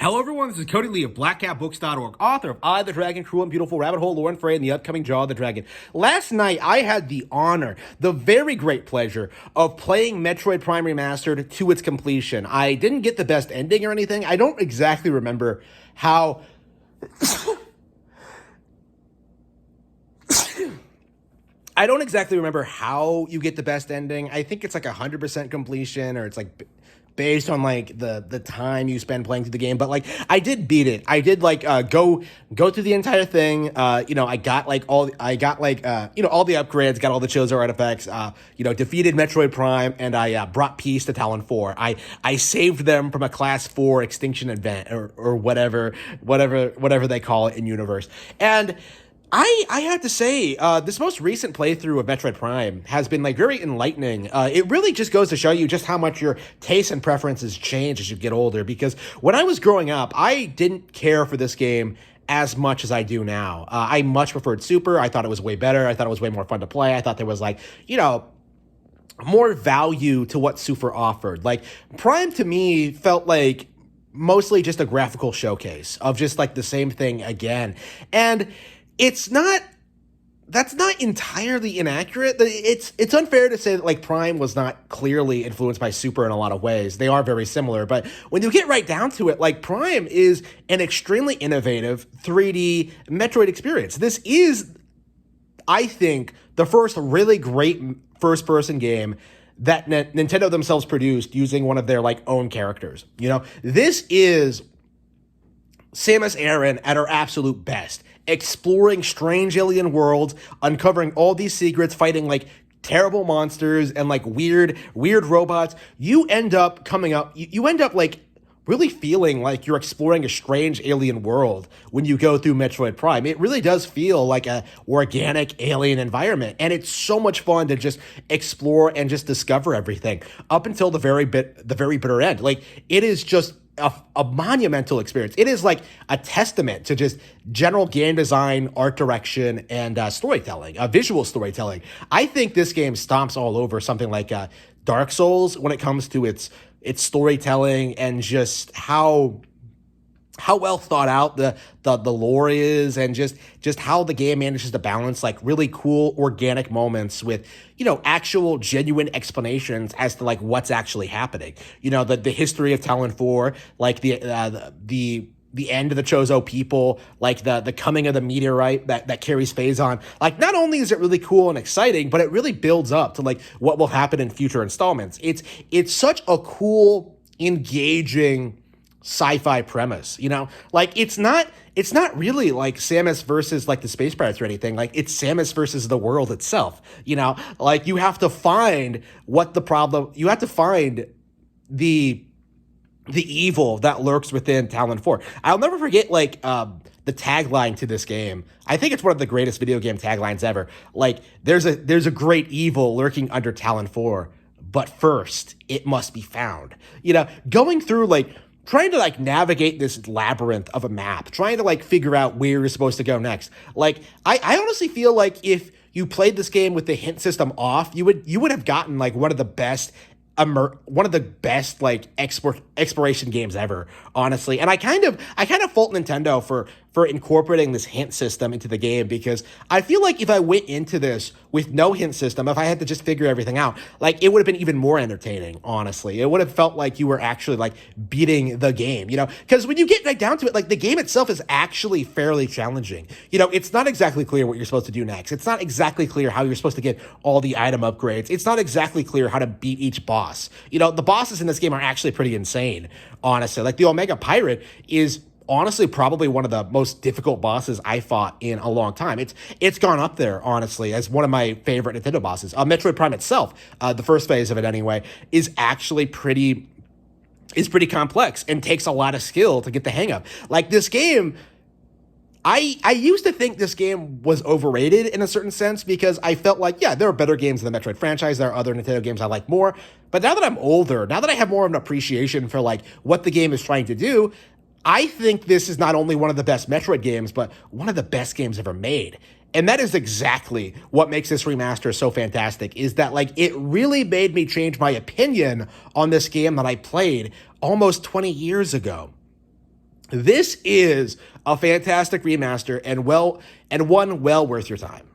Hello everyone, this is Cody Lee of BlackCatBooks.org, author of I, the Dragon, Cruel and Beautiful, Rabbit Hole, Lore and Fray, and the upcoming Jaw of the Dragon. Last night, I had the honor, the very great pleasure, of playing Metroid Prime Remastered to its completion. I didn't get the best ending or anything. I don't exactly remember how... I don't exactly remember how you get the best ending. I think it's like 100% completion, or it's like based on like the time you spend playing through the game. But like I did beat it. I did like go through the entire thing. I got like all the upgrades, got all the Chozo artifacts. Defeated Metroid Prime, and I brought peace to Talon 4. I saved them from a Class 4 extinction event or whatever they call it in universe. And I have to say, this most recent playthrough of Metroid Prime has been like very enlightening. It really just goes to show you just how much your tastes and preferences change as you get older. Because when I was growing up, I didn't care for this game as much as I do now. I much preferred Super. I thought it was way better. I thought it was way more fun to play. I thought there was more value to what Super offered. Like Prime to me felt like mostly just a graphical showcase of just like the same thing again. And that's not entirely inaccurate. It's unfair to say that like Prime was not clearly influenced by Super in a lot of ways. They are very similar, but when you get right down to it, like Prime is an extremely innovative 3D Metroid experience. This is, I think, the first really great first-person game that Nintendo themselves produced using one of their like own characters. This is Samus Aran at her absolute best, exploring strange alien worlds, uncovering all these secrets, fighting like terrible monsters and like weird robots. You end up like really feeling like you're exploring a strange alien world when you go through Metroid Prime. It really does feel like a organic alien environment, and it's so much fun to just explore and just discover everything up until the very bitter end. Like it is just a monumental experience. It is like a testament to just general game design, art direction, and storytelling, visual storytelling. I think this game stomps all over something like Dark Souls when it comes to its storytelling and just how well thought out the lore is, and just how the game manages to balance like really cool organic moments with actual genuine explanations as to like what's actually happening. The history of Talon 4, like the end of the Chozo people, like the coming of the meteorite that carries Phazon. Like not only is it really cool and exciting, but it really builds up to like what will happen in future installments. It's such a cool, engaging sci-fi premise, like it's not really like Samus versus like the space pirates or anything. Like it's Samus versus the world itself. Like you have to find the evil that lurks within Talon 4. I'll never forget like the tagline to this game. I think it's one of the greatest video game taglines ever. Like there's a great evil lurking under Talon 4, but first it must be found. Going through like trying to like navigate this labyrinth of a map, trying to like figure out where you're supposed to go next. Like I honestly feel like if you played this game with the hint system off, you would have gotten like one of the best like exploration games ever, honestly. And I kind of fault Nintendo for incorporating this hint system into the game, because I feel like if I went into this with no hint system, if I had to just figure everything out, like it would have been even more entertaining, honestly. It would have felt like you were actually like beating the game, because when you get right down to it, like the game itself is actually fairly challenging. It's not exactly clear what you're supposed to do next. It's not exactly clear how you're supposed to get all the item upgrades. It's not exactly clear how to beat each boss. The bosses in this game are actually pretty insane, honestly. Like the Omega Pirate is honestly probably one of the most difficult bosses I fought in a long time. It's gone up there, honestly, as one of my favorite Nintendo bosses. Metroid Prime itself, the first phase of it anyway, is actually pretty complex and takes a lot of skill to get the hang of. Like this game, I used to think this game was overrated in a certain sense, because I felt like, yeah, there are better games in the Metroid franchise. There are other Nintendo games I like more. But now that I'm older, now that I have more of an appreciation for like what the game is trying to do, I think this is not only one of the best Metroid games, but one of the best games ever made. And that is exactly what makes this remaster so fantastic, is that like it really made me change my opinion on this game that I played almost 20 years ago. This is a fantastic remaster and one well worth your time.